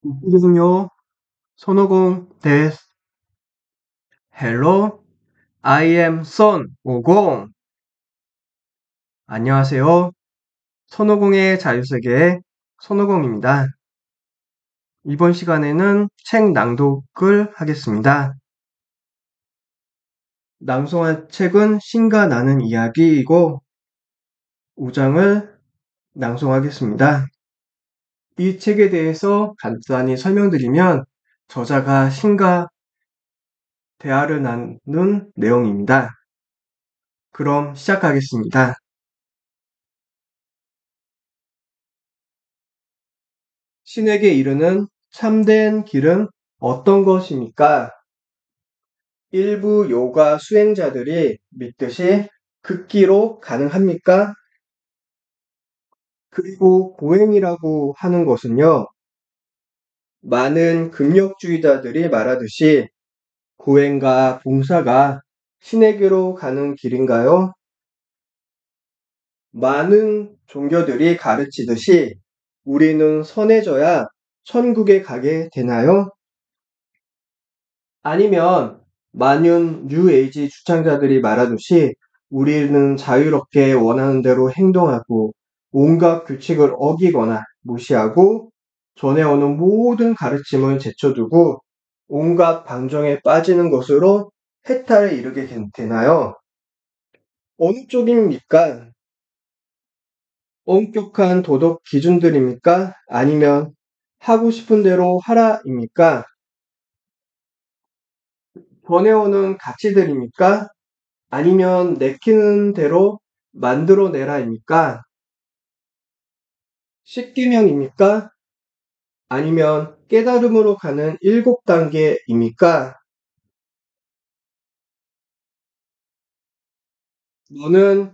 ごきげんよう。손오공 데스. Hello, I am 손오공. 안녕하세요. 손오공의 자유세계의 손오공입니다. 이번 시간에는 책 낭독을 하겠습니다. 낭송한 책은 신과 나는 이야기이고 5장을 낭송하겠습니다. 이 책에 대해서 간단히 설명드리면 저자가 신과 대화를 나눈 내용입니다. 그럼 시작하겠습니다. 신에게 이르는 참된 길은 어떤 것입니까? 일부 요가 수행자들이 믿듯이 극기로 가능합니까? 그리고 보행이라고 하는 것은요, 많은 금력주의자들이 말하듯이 고행과 봉사가 신에게로 가는 길인가요? 많은 종교들이 가르치듯이 우리는 선해져야 천국에 가게 되나요? 아니면 만윤 뉴에이지 주창자들이 말하듯이 우리는 자유롭게 원하는 대로 행동하고 온갖 규칙을 어기거나 무시하고 전해오는 모든 가르침을 제쳐두고 온갖 방정에 빠지는 것으로 해탈에 이르게 되나요? 어느 쪽입니까? 엄격한 도덕 기준들입니까? 아니면 하고 싶은 대로 하라입니까? 전해오는 가치들입니까? 아니면 내키는 대로 만들어내라입니까? 십계명입니까? 아니면 깨달음으로 가는 7단계입니까? 너는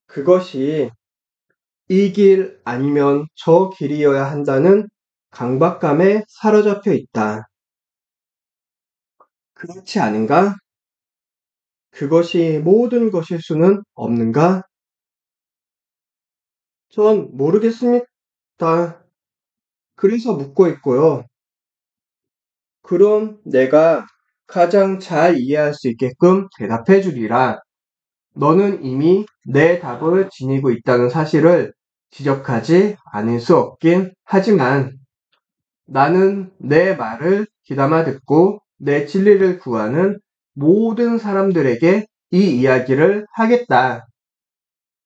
그것이 이 길 아니면 저 길이어야 한다는 강박감에 사로잡혀 있다. 그렇지 않은가? 그것이 모든 것일 수는 없는가? 전 모르겠습니다. 그래서 묻고 있고요. 그럼 내가 가장 잘 이해할 수 있게끔 대답해 주리라. 너는 이미 내 답을 지니고 있다는 사실을 지적하지 않을 수 없긴 하지만 나는 내 말을 귀담아 듣고 내 진리를 구하는 모든 사람들에게 이 이야기를 하겠다.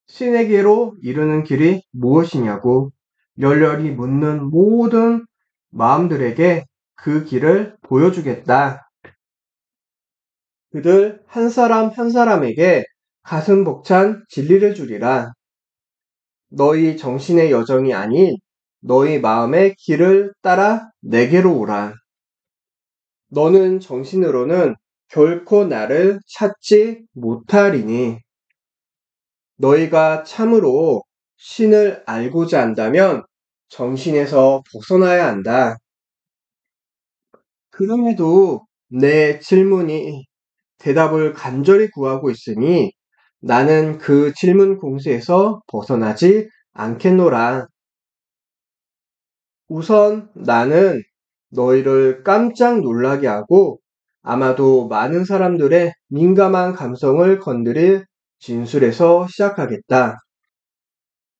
신에게로 이르는 길이 무엇이냐고 열렬히 묻는 모든 마음들에게 그 길을 보여주겠다. 그들 한 사람 한 사람에게 가슴 벅찬 진리를 주리라. 너희 정신의 여정이 아닌 너희 마음의 길을 따라 내게로 오라. 너는 정신으로는 결코 나를 찾지 못하리니 너희가 참으로 신을 알고자 한다면 정신에서 벗어나야 한다. 그럼에도 내 질문이 대답을 간절히 구하고 있으니 나는 그 질문 공세에서 벗어나지 않겠노라. 우선 나는 너희를 깜짝 놀라게 하고 아마도 많은 사람들의 민감한 감성을 건드릴 진술에서 시작하겠다.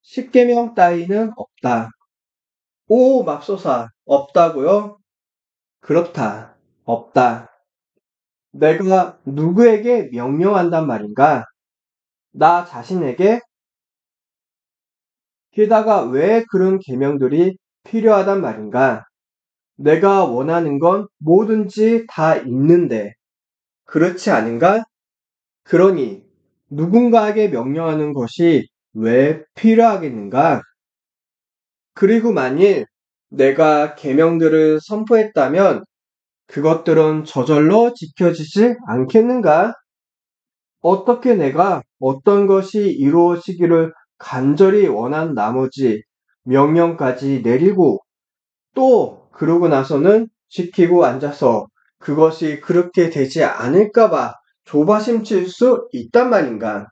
십계명 따위는 없다. 오, 맙소사, 없다고요? 그렇다, 없다. 내가 누구에게 명령한단 말인가? 나 자신에게? 게다가 왜 그런 계명들이 필요하단 말인가? 내가 원하는 건 뭐든지 다 있는데, 그렇지 않은가? 그러니 누군가에게 명령하는 것이 왜 필요하겠는가? 그리고 만일 내가 계명들을 선포했다면 그것들은 저절로 지켜지지 않겠는가? 어떻게 내가 어떤 것이 이루어지기를 간절히 원한 나머지 명령까지 내리고 또 그러고 나서는 지키고 앉아서 그것이 그렇게 되지 않을까봐 조바심 칠 수 있단 말인가?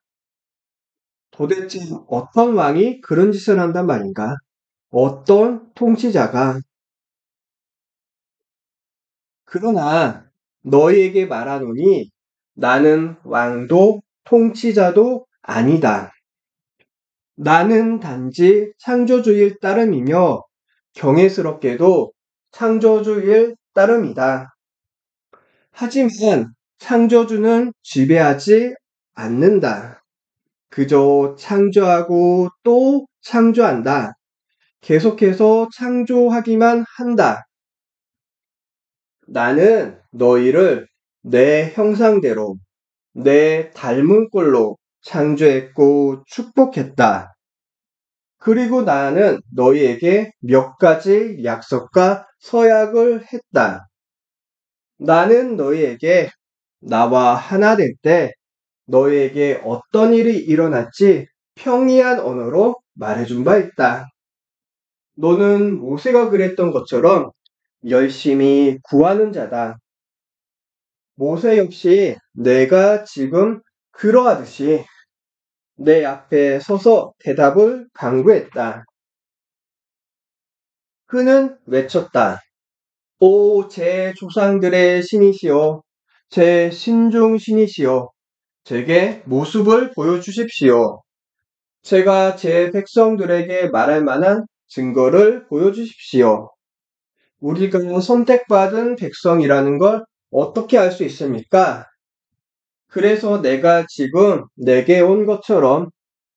도대체 어떤 왕이 그런 짓을 한단 말인가? 어떤 통치자가 그러나 너희에게 말하노니 나는 왕도 통치자도 아니다. 나는 단지 창조주일 따름이며 경외스럽게도 창조주일 따름이다. 하지만 창조주는 지배하지 않는다. 그저 창조하고 또 창조한다. 계속해서 창조하기만 한다. 나는 너희를 내 형상대로, 내 닮은 꼴로 창조했고 축복했다. 그리고 나는 너희에게 몇 가지 약속과 서약을 했다. 나는 너희에게 나와 하나 될 때 너희에게 어떤 일이 일어날지 평이한 언어로 말해준 바 있다. 너는 모세가 그랬던 것처럼 열심히 구하는 자다. 모세 역시 내가 지금 그러하듯이 내 앞에 서서 대답을 강구했다. 그는 외쳤다. 오, 제 조상들의 신이시여, 제 신중 신이시여, 제게 모습을 보여주십시오. 제가 제 백성들에게 말할 만한 증거를 보여주십시오. 우리가 선택받은 백성이라는 걸 어떻게 알 수 있습니까? 그래서 내가 지금 내게 온 것처럼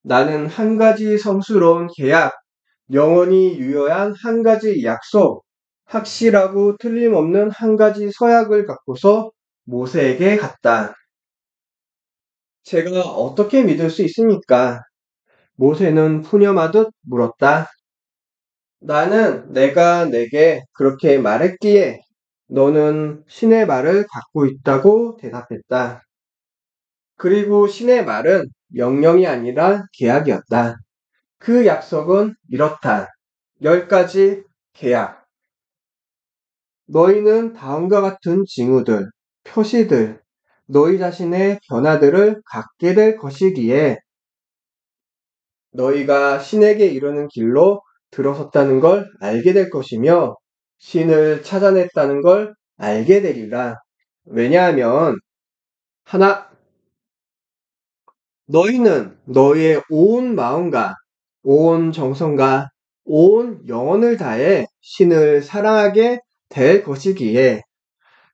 나는 한 가지 성스러운 계약, 영원히 유효한 한 가지 약속, 확실하고 틀림없는 한 가지 서약을 갖고서 모세에게 갔다. 제가 어떻게 믿을 수 있습니까? 모세는 푸념하듯 물었다. 나는 내가 내게 그렇게 말했기에 너는 신의 말을 갖고 있다고 대답했다. 그리고 신의 말은 명령이 아니라 계약이었다. 그 약속은 이렇다. 10가지 계약. 너희는 다음과 같은 징후들, 표시들, 너희 자신의 변화들을 갖게 될 것이기에 너희가 신에게 이르는 길로 들어섰다는 걸 알게 될 것이며 신을 찾아냈다는 걸 알게 되리라. 왜냐하면 하나, 너희는 너희의 온 마음과 온 정성과 온 영혼을 다해 신을 사랑하게 될 것이기에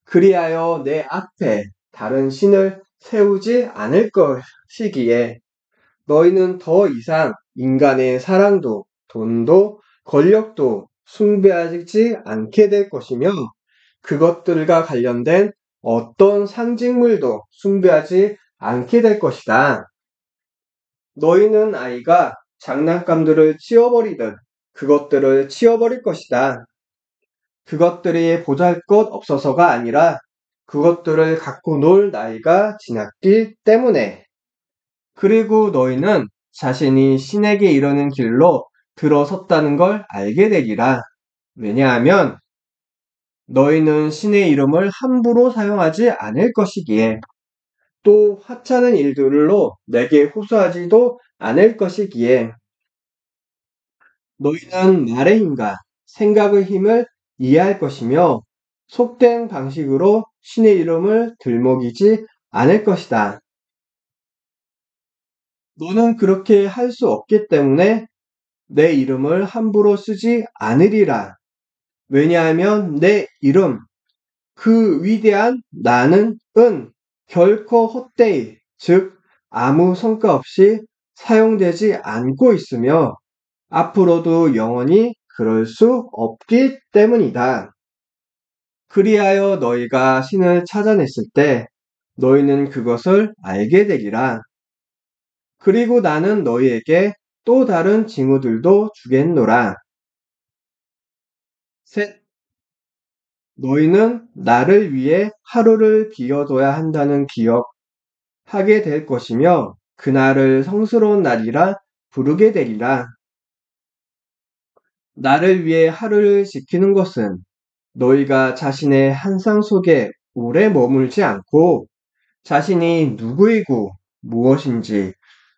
그리하여 내 앞에 다른 신을 세우지 않을 것이기에 너희는 더 이상 인간의 사랑도 돈도 권력도 숭배하지 않게 될 것이며 그것들과 관련된 어떤 상징물도 숭배하지 않게 될 것이다. 너희는 아이가 장난감들을 치워버리듯 그것들을 치워버릴 것이다. 그것들이 보잘것없어서가 아니라 그것들을 갖고 놀 나이가 지났기 때문에. 그리고 너희는 자신이 신에게 이르는 길로 들어섰다는 걸 알게 되리라. 왜냐하면 너희는 신의 이름을 함부로 사용하지 않을 것이기에 또 하찮은 일들로 내게 호소하지도 않을 것이기에 너희는 말의 힘과 생각의 힘을 이해할 것이며 속된 방식으로 신의 이름을 들먹이지 않을 것이다. 너는 그렇게 할 수 없기 때문에 내 이름을 함부로 쓰지 않으리라. 왜냐하면 내 이름, 그 위대한 나는 결코 헛되이, 즉 아무 성과 없이 사용되지 않고 있으며 앞으로도 영원히 그럴 수 없기 때문이다. 그리하여 너희가 신을 찾아냈을 때 너희는 그것을 알게 되리라. 그리고 나는 너희에게 또 다른 징후들도 주겠노라. 셋, 너희는 나를 위해 하루를 비워둬야 한다는 기억하게 될 것이며 그날을 성스러운 날이라 부르게 되리라. 나를 위해 하루를 지키는 것은 너희가 자신의 한상 속에 오래 머물지 않고 자신이 누구이고 무엇인지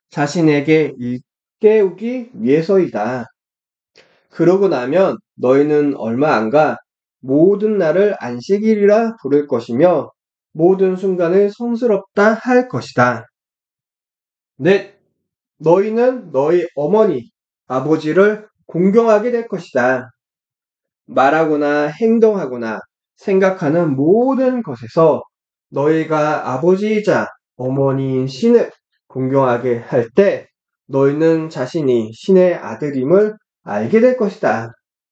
자신에게 일깨우기 위해서이다. 그러고 나면 너희는 얼마 안 가 모든 날을 안식일이라 부를 것이며 모든 순간을 성스럽다 할 것이다. 넷. 너희는 너희 어머니, 아버지를 공경하게 될 것이다. 말하거나 행동하거나 생각하는 모든 것에서 너희가 아버지이자 어머니인 신을 공경하게 할 때 너희는 자신이 신의 아들임을 알게 될 것이다.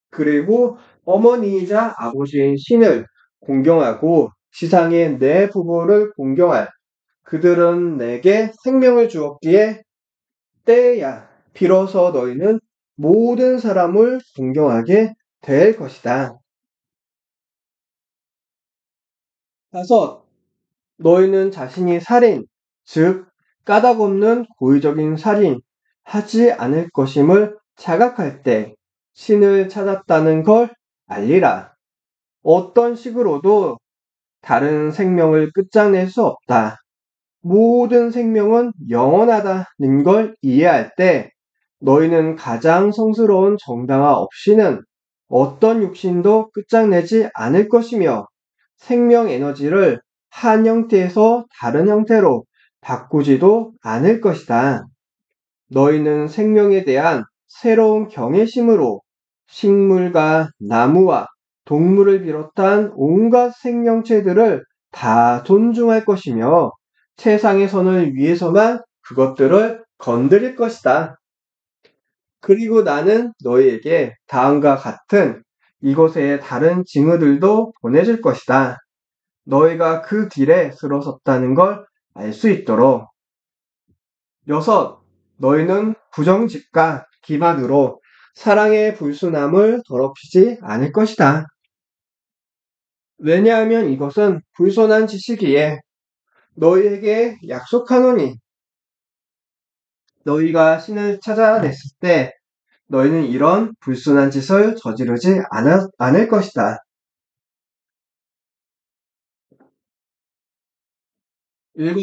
그리고 어머니이자 아버지인 신을 공경하고 지상의 내 부모를 공경할 그들은 내게 생명을 주었기에 때야 비로소 너희는 모든 사람을 존경하게 될 것이다. 5. 너희는 자신이 살인, 즉 까닭 없는 고의적인 살인 하지 않을 것임을 자각할 때 신을 찾았다는 걸 알리라. 어떤 식으로도 다른 생명을 끝장낼 수 없다. 모든 생명은 영원하다는 걸 이해할 때 너희는 가장 성스러운 정당화 없이는 어떤 육신도 끝장내지 않을 것이며 생명 에너지를 한 형태에서 다른 형태로 바꾸지도 않을 것이다. 너희는 생명에 대한 새로운 경외심으로 식물과 나무와 동물을 비롯한 온갖 생명체들을 다 존중할 것이며 세상의 선을 위해서만 그것들을 건드릴 것이다. 그리고 나는 너희에게 다음과 같은 이곳의 다른 징후들도 보내줄 것이다. 너희가 그 길에 들어섰다는 걸 알 수 있도록. 6. 너희는 부정직과 기만으로 사랑의 불순함을 더럽히지 않을 것이다. 왜냐하면 이것은 불손한 짓이기에 너희에게 약속하노니 너희가 신을 찾아냈을 때 너희는 이런 불순한 짓을 저지르지 않을 것이다. 7.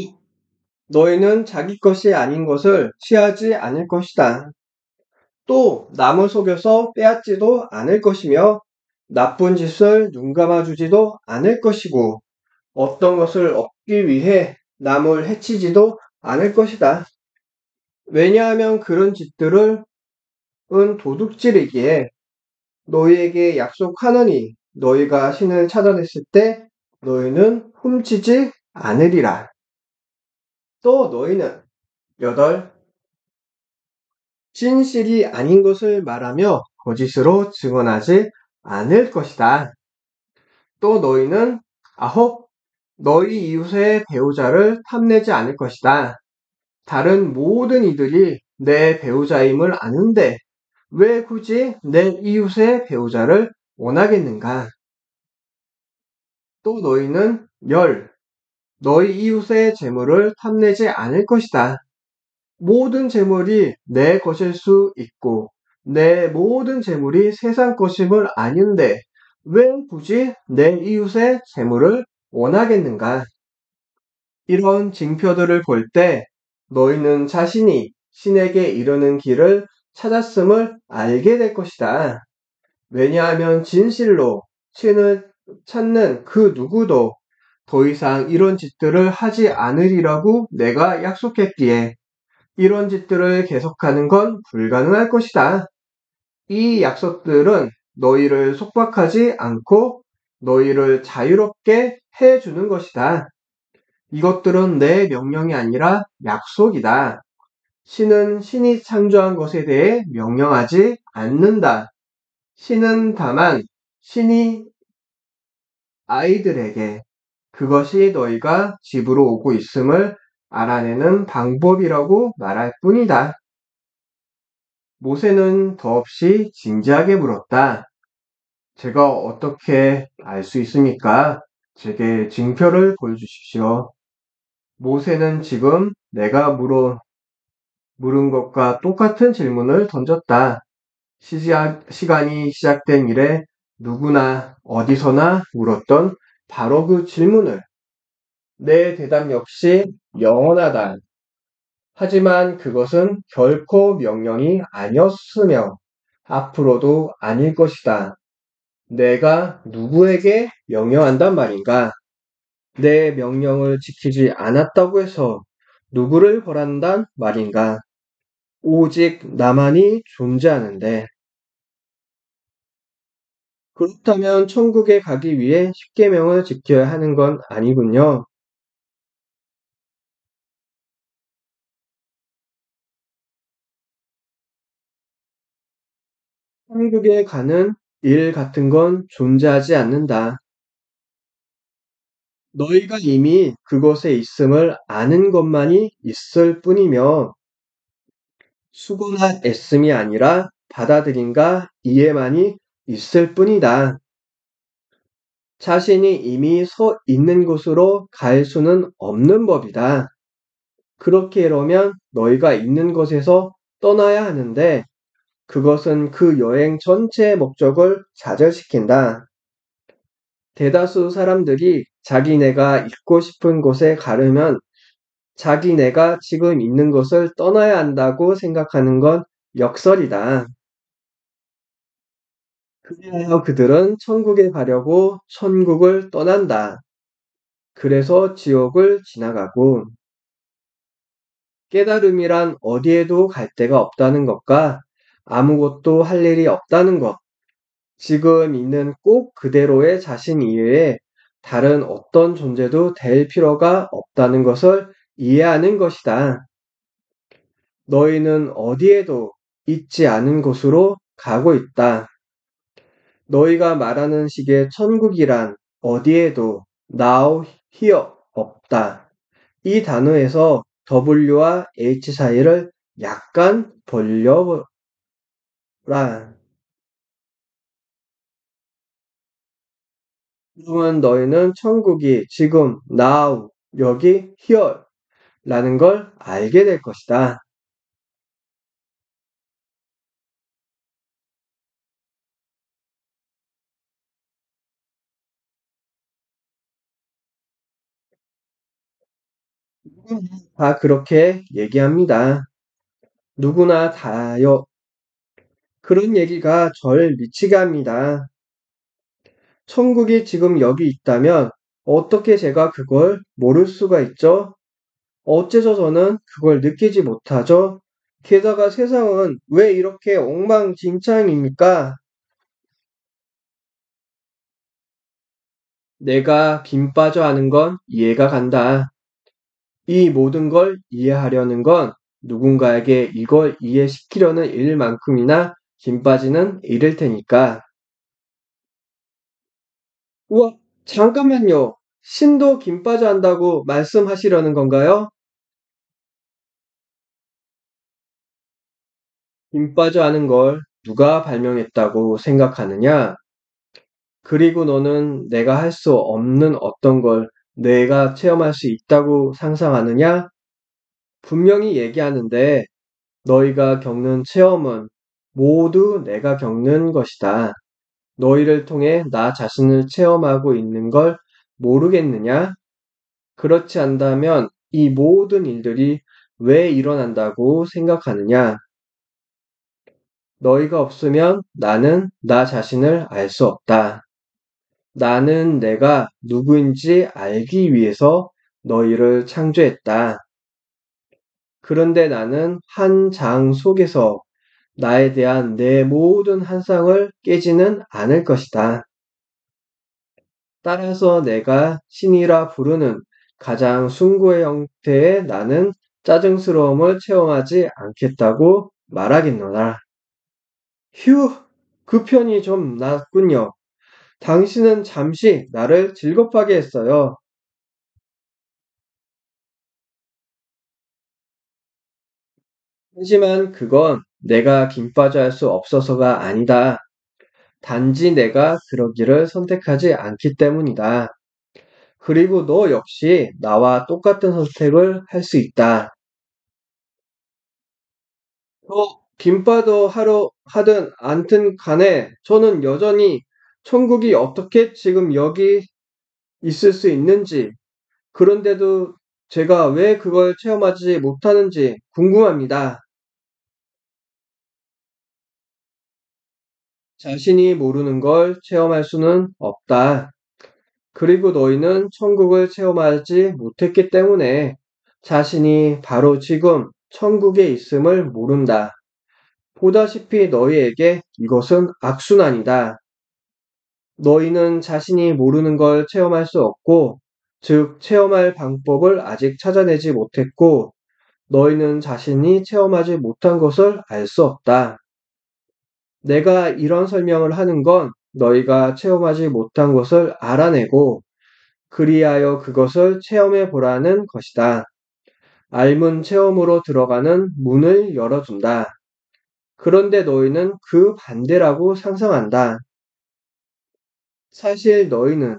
너희는 자기 것이 아닌 것을 취하지 않을 것이다. 또 남을 속여서 빼앗지도 않을 것이며 나쁜 짓을 눈감아주지도 않을 것이고 어떤 것을 얻기 위해 남을 해치지도 않을 것이다. 왜냐하면 그런 짓들은 도둑질이기에 너희에게 약속하노니 너희가 신을 찾아냈을 때 너희는 훔치지 않으리라. 또 너희는 8. 진실이 아닌 것을 말하며 거짓으로 증언하지 않을 것이다. 또 너희는 9. 너희 이웃의 배우자를 탐내지 않을 것이다. 다른 모든 이들이 내 배우자임을 아는데 왜 굳이 내 이웃의 배우자를 원하겠는가? 또 너희는 10. 너희 이웃의 재물을 탐내지 않을 것이다. 모든 재물이 내 것일 수 있고 내 모든 재물이 세상 것임을 아는데 왜 굳이 내 이웃의 재물을 원하겠는가? 이런 징표들을 볼 때 너희는 자신이 신에게 이르는 길을 찾았음을 알게 될 것이다. 왜냐하면 진실로 신을 찾는 그 누구도 더 이상 이런 짓들을 하지 않으리라고 내가 약속했기에 이런 짓들을 계속하는 건 불가능할 것이다. 이 약속들은 너희를 속박하지 않고 너희를 자유롭게 해주는 것이다. 이것들은 내 명령이 아니라 약속이다. 신은 신이 창조한 것에 대해 명령하지 않는다. 신은 다만 신이 아이들에게 그것이 너희가 집으로 오고 있음을 알아내는 방법이라고 말할 뿐이다. 모세는 더없이 진지하게 물었다. 제가 어떻게 알 수 있습니까? 제게 징표를 보여주십시오. 모세는 지금 내가 물은 것과 똑같은 질문을 던졌다. 시간이 시작된 이래 누구나 어디서나 물었던 바로 그 질문을 내 대답 역시 영원하다. 하지만 그것은 결코 명령이 아니었으며 앞으로도 아닐 것이다. 내가 누구에게 명령한단 말인가? 내 명령을 지키지 않았다고 해서 누구를 벌한단 말인가? 오직 나만이 존재하는데. 그렇다면 천국에 가기 위해 십계명을 지켜야 하는 건 아니군요. 천국에 가는 일 같은 건 존재하지 않는다. 너희가 이미 그곳에 있음을 아는 것만이 있을 뿐이며 수고나 애씀이 아니라 받아들임과 이해만이 있을 뿐이다. 자신이 이미 서 있는 곳으로 갈 수는 없는 법이다. 그렇게 이러면 너희가 있는 곳에서 떠나야 하는데 그것은 그 여행 전체의 목적을 좌절시킨다. 대다수 사람들이 자기네가 있고 싶은 곳에 가려면 자기네가 지금 있는 곳을 떠나야 한다고 생각하는 건 역설이다. 그리하여 그들은 천국에 가려고 천국을 떠난다. 그래서 지옥을 지나가고 깨달음이란 어디에도 갈 데가 없다는 것과 아무것도 할 일이 없다는 것, 지금 있는 꼭 그대로의 자신 이외에 다른 어떤 존재도 될 필요가 없다는 것을 이해하는 것이다. 너희는 어디에도 있지 않은 곳으로 가고 있다. 너희가 말하는 식의 천국이란 어디에도 now, here 없다. 이 단어에서 W와 H 사이를 약간 벌려라. 그러면 너희는 천국이 지금 now, 여기 here 라는 걸 알게 될 것이다. 다 그렇게 얘기합니다. 누구나 다요. 그런 얘기가 절 미치게 합니다. 천국이 지금 여기 있다면 어떻게 제가 그걸 모를 수가 있죠? 어째서 저는 그걸 느끼지 못하죠? 게다가 세상은 왜 이렇게 엉망진창입니까? 내가 김 빠져 하는 건 이해가 간다. 이 모든 걸 이해하려는 건 누군가에게 이걸 이해시키려는 일만큼이나 김 빠지는 일일 테니까. 우와, 잠깐만요. 신도 김 빠져 한다고 말씀하시려는 건가요? 김 빠져 하는 걸 누가 발명했다고 생각하느냐? 그리고 너는 내가 할 수 없는 어떤 걸 내가 체험할 수 있다고 상상하느냐? 분명히 얘기하는데 너희가 겪는 체험은 모두 내가 겪는 것이다. 너희를 통해 나 자신을 체험하고 있는 걸 모르겠느냐? 그렇지 않다면 이 모든 일들이 왜 일어난다고 생각하느냐? 너희가 없으면 나는 나 자신을 알 수 없다. 나는 내가 누구인지 알기 위해서 너희를 창조했다. 그런데 나는 한 장 속에서 나에 대한 내 모든 환상을 깨지는 않을 것이다. 따라서 내가 신이라 부르는 가장 숭고의 형태의 나는 짜증스러움을 체험하지 않겠다고 말하겠노라. 휴, 그 편이 좀 낫군요. 당신은 잠시 나를 즐겁하게 했어요. 하지만 그건 내가 김 빠져 할 수 없어서가 아니다. 단지 내가 그러기를 선택하지 않기 때문이다. 그리고 너 역시 나와 똑같은 선택을 할 수 있다. 김빠도 하러 하든 않든 간에 저는 여전히 천국이 어떻게 지금 여기 있을 수 있는지, 그런데도 제가 왜 그걸 체험하지 못하는지 궁금합니다. 자신이 모르는 걸 체험할 수는 없다. 그리고 너희는 천국을 체험하지 못했기 때문에 자신이 바로 지금 천국에 있음을 모른다. 보다시피 너희에게 이것은 악순환이다. 너희는 자신이 모르는 걸 체험할 수 없고, 즉, 체험할 방법을 아직 찾아내지 못했고, 너희는 자신이 체험하지 못한 것을 알 수 없다. 내가 이런 설명을 하는 건 너희가 체험하지 못한 것을 알아내고, 그리하여 그것을 체험해 보라는 것이다. 알문 체험으로 들어가는 문을 열어준다. 그런데 너희는 그 반대라고 상상한다. 사실 너희는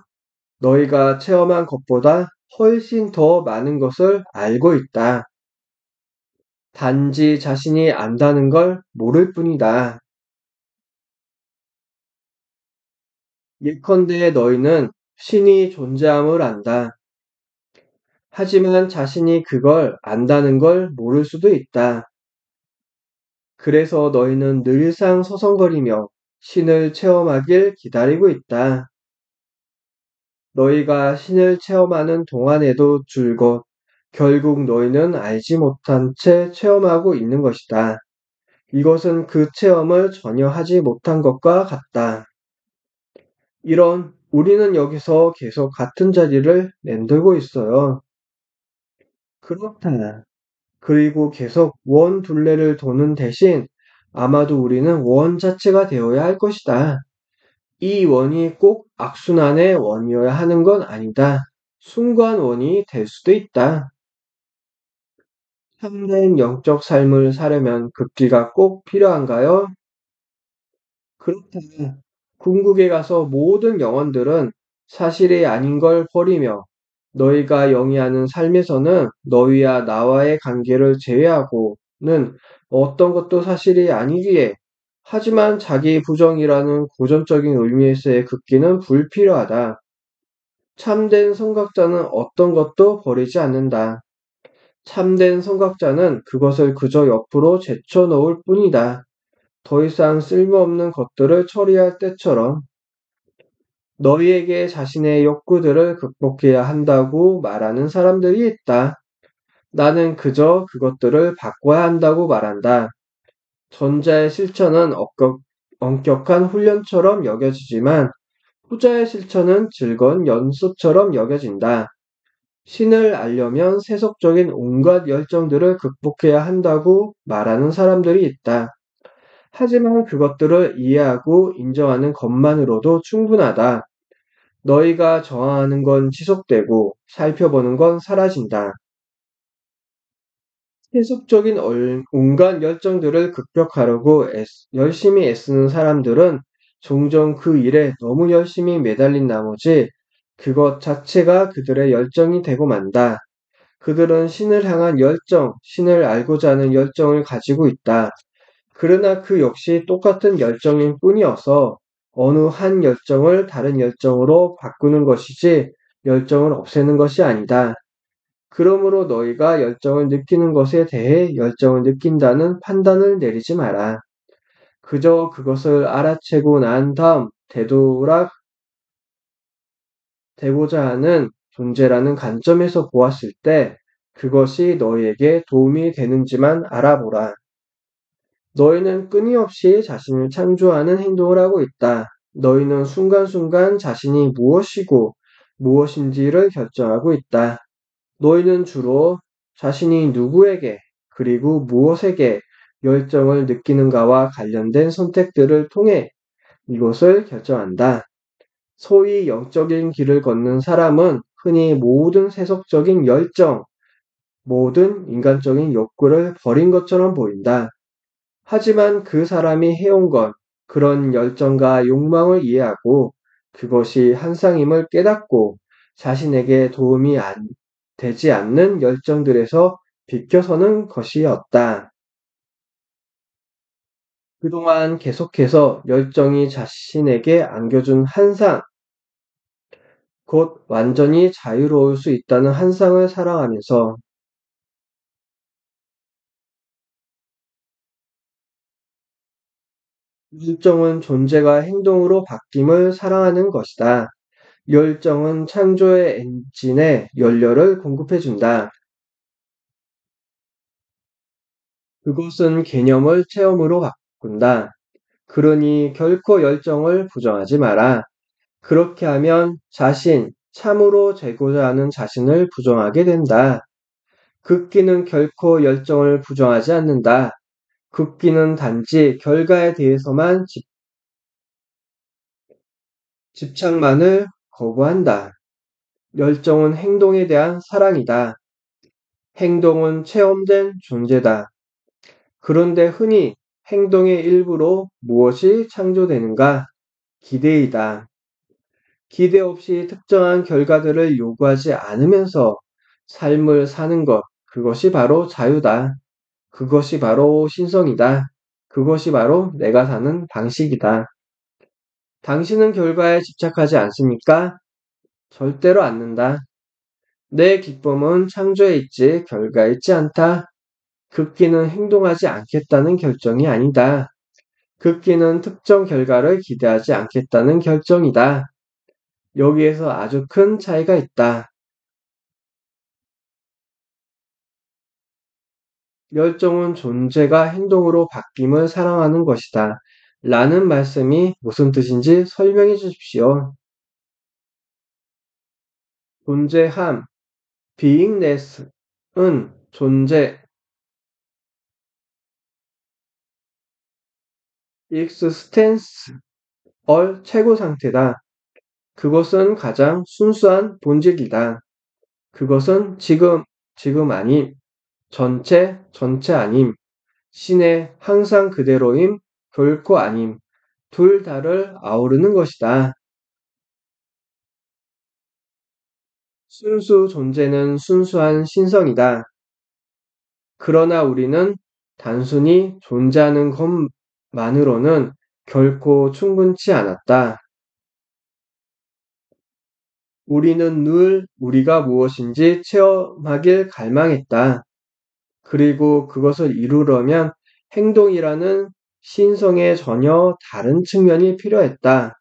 너희가 체험한 것보다 훨씬 더 많은 것을 알고 있다. 단지 자신이 안다는 걸 모를 뿐이다. 예컨대 너희는 신이 존재함을 안다. 하지만 자신이 그걸 안다는 걸 모를 수도 있다. 그래서 너희는 늘상 서성거리며 신을 체험하길 기다리고 있다. 너희가 신을 체험하는 동안에도 줄곧 결국 너희는 알지 못한 채 체험하고 있는 것이다. 이것은 그 체험을 전혀 하지 못한 것과 같다. 우리는 여기서 계속 같은 자리를 맴돌고 있어요. 그렇다. 그리고 계속 원 둘레를 도는 대신 아마도 우리는 원 자체가 되어야 할 것이다. 이 원이 꼭 악순환의 원이어야 하는 건 아니다. 순관원이 될 수도 있다. 참된 영적 삶을 사려면 극기가 꼭 필요한가요? 그렇다. 궁극에 가서 모든 영혼들은 사실이 아닌 걸 버리며 너희가 영위하는 삶에서는 너희와 나와의 관계를 제외하고는 어떤 것도 사실이 아니기에 하지만 자기 부정이라는 고전적인 의미에서의 극기는 불필요하다. 참된 성각자는 어떤 것도 버리지 않는다. 참된 성각자는 그것을 그저 옆으로 제쳐놓을 뿐이다. 더 이상 쓸모없는 것들을 처리할 때처럼 너희에게 자신의 욕구들을 극복해야 한다고 말하는 사람들이 있다. 나는 그저 그것들을 바꿔야 한다고 말한다. 전자의 실천은 엄격한 훈련처럼 여겨지지만 후자의 실천은 즐거운 연습처럼 여겨진다. 신을 알려면 세속적인 온갖 열정들을 극복해야 한다고 말하는 사람들이 있다. 하지만 그것들을 이해하고 인정하는 것만으로도 충분하다. 너희가 저항하는 건 지속되고 살펴보는 건 사라진다. 세속적인 온갖 열정들을 극복하려고 열심히 애쓰는 사람들은 종종 그 일에 너무 열심히 매달린 나머지 그것 자체가 그들의 열정이 되고 만다. 그들은 신을 향한 열정, 신을 알고자 하는 열정을 가지고 있다. 그러나 그 역시 똑같은 열정일 뿐이어서 어느 한 열정을 다른 열정으로 바꾸는 것이지 열정을 없애는 것이 아니다. 그러므로 너희가 열정을 느끼는 것에 대해 열정을 느낀다는 판단을 내리지 마라. 그저 그것을 알아채고 난 다음 되고자 하는 존재라는 관점에서 보았을 때 그것이 너희에게 도움이 되는지만 알아보라. 너희는 끊임없이 자신을 창조하는 행동을 하고 있다. 너희는 순간순간 자신이 무엇이고 무엇인지를 결정하고 있다. 너희는 주로 자신이 누구에게 그리고 무엇에게 열정을 느끼는가와 관련된 선택들을 통해 이것을 결정한다. 소위 영적인 길을 걷는 사람은 흔히 모든 세속적인 열정, 모든 인간적인 욕구를 버린 것처럼 보인다. 하지만 그 사람이 해온 건 그런 열정과 욕망을 이해하고 그것이 한상임을 깨닫고 자신에게 도움이 되지 않는 열정들에서 비껴서는 것이었다. 그동안 계속해서 열정이 자신에게 안겨준 한상, 곧 완전히 자유로울 수 있다는 한상을 사랑하면서 열정은 존재가 행동으로 바뀜을 사랑하는 것이다. 열정은 창조의 엔진에 연료를 공급해준다. 그것은 개념을 체험으로 바꾼다. 그러니 결코 열정을 부정하지 마라. 그렇게 하면 참으로 되고자 하는 자신을 부정하게 된다. 극기는 결코 열정을 부정하지 않는다. 극기는 단지 결과에 대해서만 집착만을 거부한다. 열정은 행동에 대한 사랑이다. 행동은 체험된 존재다. 그런데 흔히 행동의 일부로 무엇이 창조되는가? 기대이다. 기대 없이 특정한 결과들을 요구하지 않으면서 삶을 사는 것, 그것이 바로 자유다. 그것이 바로 신성이다. 그것이 바로 내가 사는 방식이다. 당신은 결과에 집착하지 않습니까? 절대로 않는다. 내 기쁨은 창조에 있지 결과에 있지 않다. 극기는 행동하지 않겠다는 결정이 아니다. 극기는 특정 결과를 기대하지 않겠다는 결정이다. 여기에서 아주 큰 차이가 있다. 열정은 존재가 행동으로 바뀜을 사랑하는 것이다. 라는 말씀이 무슨 뜻인지 설명해 주십시오. 존재함, beingness은 존재, existence의 최고 상태다. 그것은 가장 순수한 본질이다. 그것은 지금 아님, 전체 아님, 신의 항상 그대로임, 결코 아님, 둘 다를 아우르는 것이다. 순수 존재는 순수한 신성이다. 그러나 우리는 단순히 존재하는 것만으로는 결코 충분치 않았다. 우리는 늘 우리가 무엇인지 체험하길 갈망했다. 그리고 그것을 이루려면 행동이라는 신성의 전혀 다른 측면이 필요했다.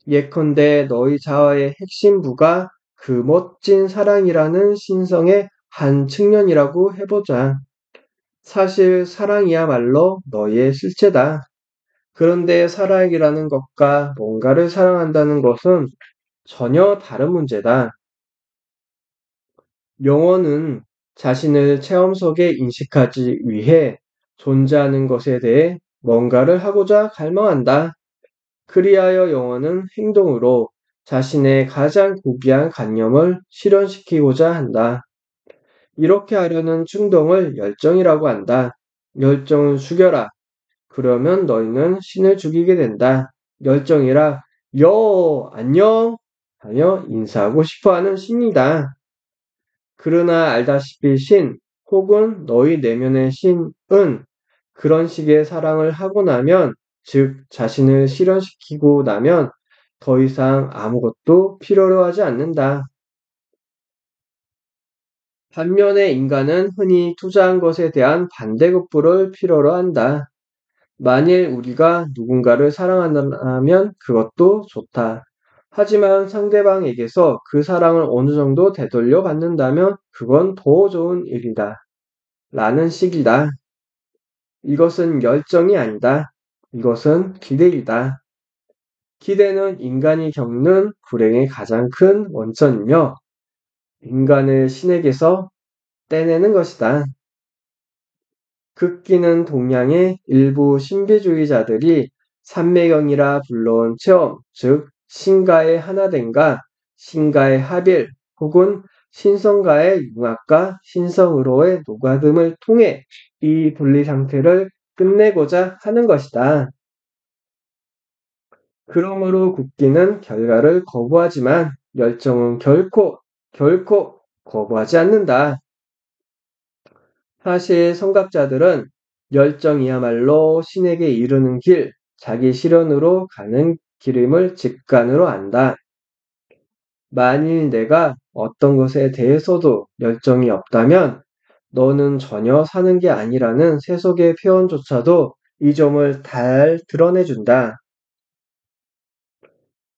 예컨대 너희 자아의 핵심부가 그 멋진 사랑이라는 신성의 한 측면이라고 해보자. 사실 사랑이야말로 너희의 실체다. 그런데 사랑이라는 것과 뭔가를 사랑한다는 것은 전혀 다른 문제다. 영혼은 자신을 체험 속에 인식하기 위해 존재하는 것에 대해 뭔가를 하고자 갈망한다. 그리하여 영혼은 행동으로 자신의 가장 고귀한 관념을 실현시키고자 한다. 이렇게 하려는 충동을 열정이라고 한다. 열정은 죽여라. 그러면 너희는 신을 죽이게 된다. 열정이라 안녕 하며 인사하고 싶어하는 신이다. 그러나 알다시피 신 혹은 너희 내면의 신은 그런 식의 사랑을 하고 나면, 즉 자신을 실현시키고 나면 더 이상 아무것도 필요로 하지 않는다. 반면에 인간은 흔히 투자한 것에 대한 반대급부를 필요로 한다. 만일 우리가 누군가를 사랑한다면 그것도 좋다. 하지만 상대방에게서 그 사랑을 어느 정도 되돌려 받는다면 그건 더 좋은 일이다. 라는 식이다. 이것은 열정이 아니다. 이것은 기대이다. 기대는 인간이 겪는 불행의 가장 큰 원천이며 인간을 신에게서 떼내는 것이다. 극기는 동양의 일부 신비주의자들이 삼매경이라 불러온 체험, 즉 신과의 하나됨과 신과의 합일 혹은 신성과의 융합과 신성으로의 녹아듦을 통해 이 분리 상태를 끝내고자 하는 것이다. 그러므로 굳기는 결과를 거부하지만 열정은 결코 거부하지 않는다. 사실 성각자들은 열정이야말로 신에게 이르는 길, 자기 실현으로 가는 길임을 직관으로 안다. 만일 내가 어떤 것에 대해서도 열정이 없다면 너는 전혀 사는 게 아니라는 세속의 표현조차도 이 점을 잘 드러내준다.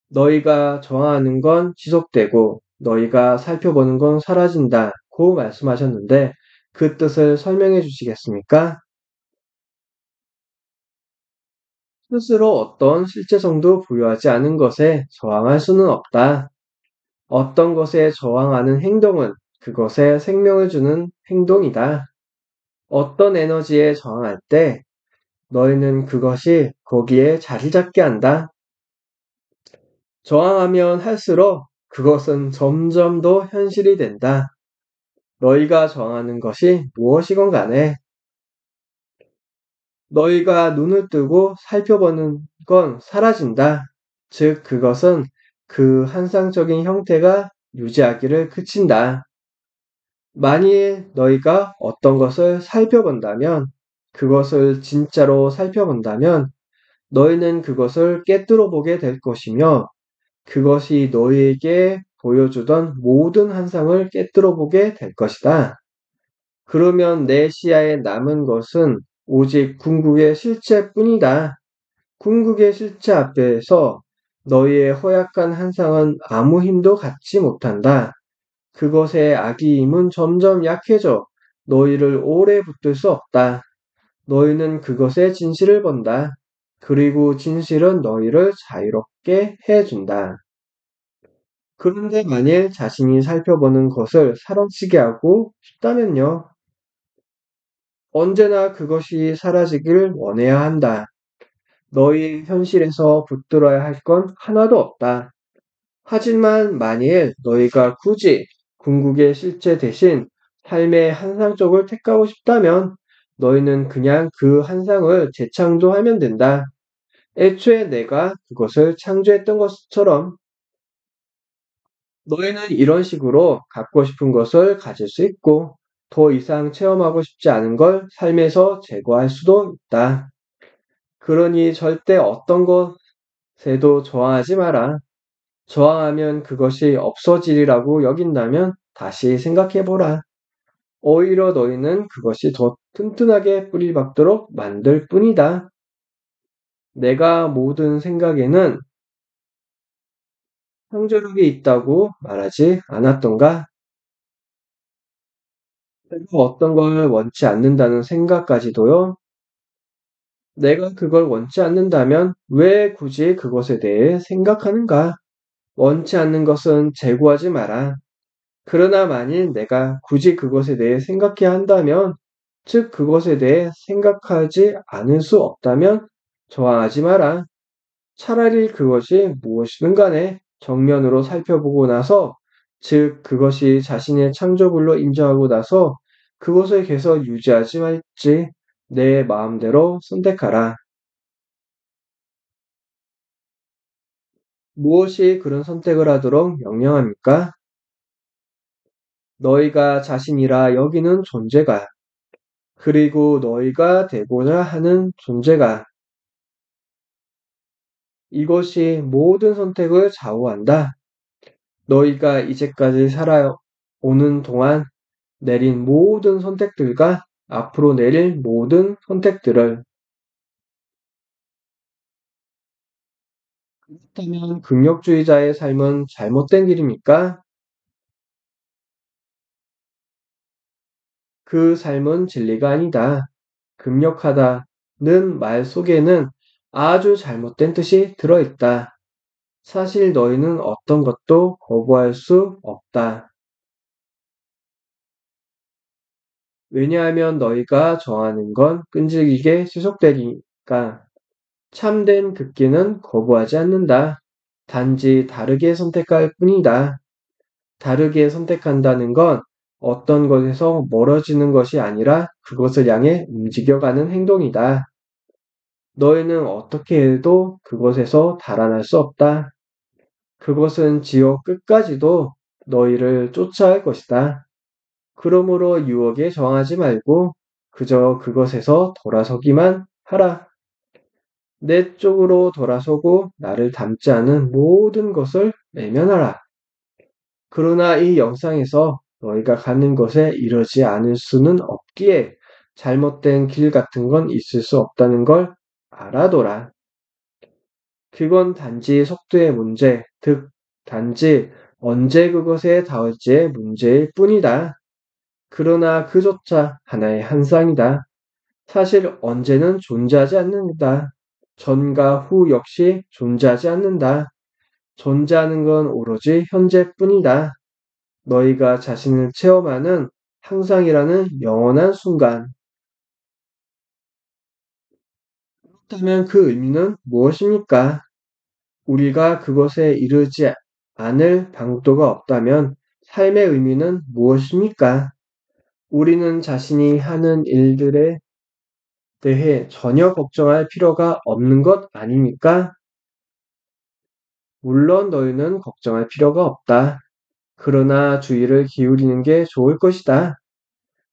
너희가 정하는 건 지속되고 너희가 살펴보는 건 사라진다고 말씀하셨는데 그 뜻을 설명해 주시겠습니까? 스스로 어떤 실제성도 부여하지 않은 것에 저항할 수는 없다. 어떤 것에 저항하는 행동은 그것에 생명을 주는 행동이다. 어떤 에너지에 저항할 때 너희는 그것이 거기에 자리 잡게 한다. 저항하면 할수록 그것은 점점 더 현실이 된다. 너희가 정하는 것이 무엇이건 간에 너희가 눈을 뜨고 살펴보는 건 사라진다. 즉, 그것은 그 한상적인 형태가 유지하기를 그친다. 만일 너희가 어떤 것을 살펴본다면, 그것을 진짜로 살펴본다면, 너희는 그것을 깨뜨려 보게 될 것이며, 그것이 너희에게 보여주던 모든 환상을 깨뜨려 보게 될 것이다. 그러면 내 시야에 남은 것은 오직 궁극의 실체뿐이다. 궁극의 실체 앞에서 너희의 허약한 환상은 아무 힘도 갖지 못한다. 그것의 악의 힘은 점점 약해져 너희를 오래 붙들 수 없다. 너희는 그것의 진실을 본다. 그리고 진실은 너희를 자유롭게 해준다. 그런데 만일 자신이 살펴보는 것을 사라지게 하고 싶다면요. 언제나 그것이 사라지길 원해야 한다. 너희 현실에서 붙들어야 할 건 하나도 없다. 하지만 만일 너희가 굳이 궁극의 실체 대신 삶의 한상 쪽을 택하고 싶다면 너희는 그냥 그 한상을 재창조하면 된다. 애초에 내가 그것을 창조했던 것처럼 너희는 이런 식으로 갖고 싶은 것을 가질 수 있고 더 이상 체험하고 싶지 않은 걸 삶에서 제거할 수도 있다. 그러니 절대 어떤 것에도 저항하지 마라. 저항하면 그것이 없어지리라고 여긴다면 다시 생각해보라. 오히려 너희는 그것이 더 튼튼하게 뿌리 박도록 만들 뿐이다. 내가 모든 생각에는 창조력이 있다고 말하지 않았던가? 내가 어떤 걸 원치 않는다는 생각까지도요? 내가 그걸 원치 않는다면 왜 굳이 그것에 대해 생각하는가? 원치 않는 것은 재고하지 마라. 그러나 만일 내가 굳이 그것에 대해 생각해야 한다면, 즉 그것에 대해 생각하지 않을 수 없다면 저항하지 마라. 차라리 그것이 무엇이든 간에 정면으로 살펴보고 나서, 즉 그것이 자신의 창조물로 인정하고 나서 그것을 계속 유지하지 말지 내 마음대로 선택하라. 무엇이 그런 선택을 하도록 명령합니까? 너희가 자신이라 여기는 존재가, 그리고 너희가 되고자 하는 존재가, 이것이 모든 선택을 좌우한다. 너희가 이제까지 살아오는 동안 내린 모든 선택들과 앞으로 내릴 모든 선택들을, 그렇다면 극력주의자의 삶은 잘못된 길입니까? 그 삶은 진리가 아니다. 급력하다는 말 속에는 아주 잘못된 뜻이 들어있다. 사실 너희는 어떤 것도 거부할 수 없다. 왜냐하면 너희가 정하는 건 끈질기게 지속되니까. 참된 극기는 거부하지 않는다. 단지 다르게 선택할 뿐이다. 다르게 선택한다는 건 어떤 것에서 멀어지는 것이 아니라 그것을 향해 움직여가는 행동이다. 너희는 어떻게 해도 그것에서 달아날 수 없다. 그것은 지옥 끝까지도 너희를 쫓아갈 것이다. 그러므로 유혹에 저항하지 말고 그저 그것에서 돌아서기만 하라. 내 쪽으로 돌아서고 나를 닮지 않은 모든 것을 외면하라. 그러나 이 영상에서 너희가 가는 것에 이르지 않을 수는 없기에 잘못된 길 같은 건 있을 수 없다는 걸 알아둬라. 그건 단지 속도의 문제, 즉, 단지 언제 그것에 닿을지의 문제일 뿐이다. 그러나 그조차 하나의 현상이다. 사실 언제는 존재하지 않는다. 전과 후 역시 존재하지 않는다. 존재하는 건 오로지 현재뿐이다. 너희가 자신을 체험하는 항상이라는 영원한 순간. 그렇다면 그 의미는 무엇입니까? 우리가 그것에 이르지 않을 방도가 없다면 삶의 의미는 무엇입니까? 우리는 자신이 하는 일들에 대해 전혀 걱정할 필요가 없는 것 아닙니까? 물론 너희는 걱정할 필요가 없다. 그러나 주의를 기울이는 게 좋을 것이다.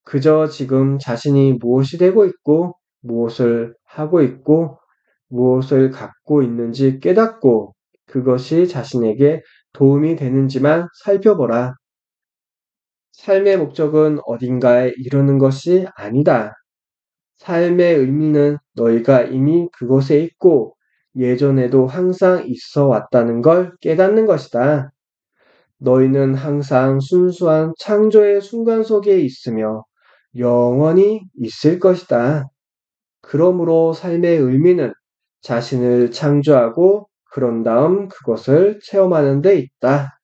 그저 지금 자신이 무엇이 되고 있고, 무엇을 하고 있고, 무엇을 갖고 있는지 깨닫고, 그것이 자신에게 도움이 되는지만 살펴보라. 삶의 목적은 어딘가에 이르는 것이 아니다. 삶의 의미는 너희가 이미 그곳에 있고, 예전에도 항상 있어 왔다는 걸 깨닫는 것이다. 너희는 항상 순수한 창조의 순간 속에 있으며 영원히 있을 것이다. 그러므로 삶의 의미는 자신을 창조하고 그런 다음 그것을 체험하는 데 있다.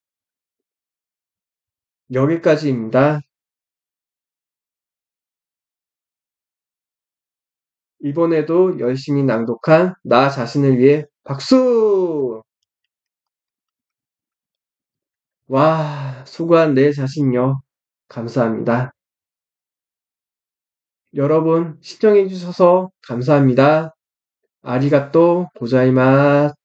여기까지입니다. 이번에도 열심히 낭독한 나 자신을 위해 박수! 와, 수고한 내 자신요. 감사합니다. 여러분, 시청해주셔서 감사합니다. 아리가또 고자이마스.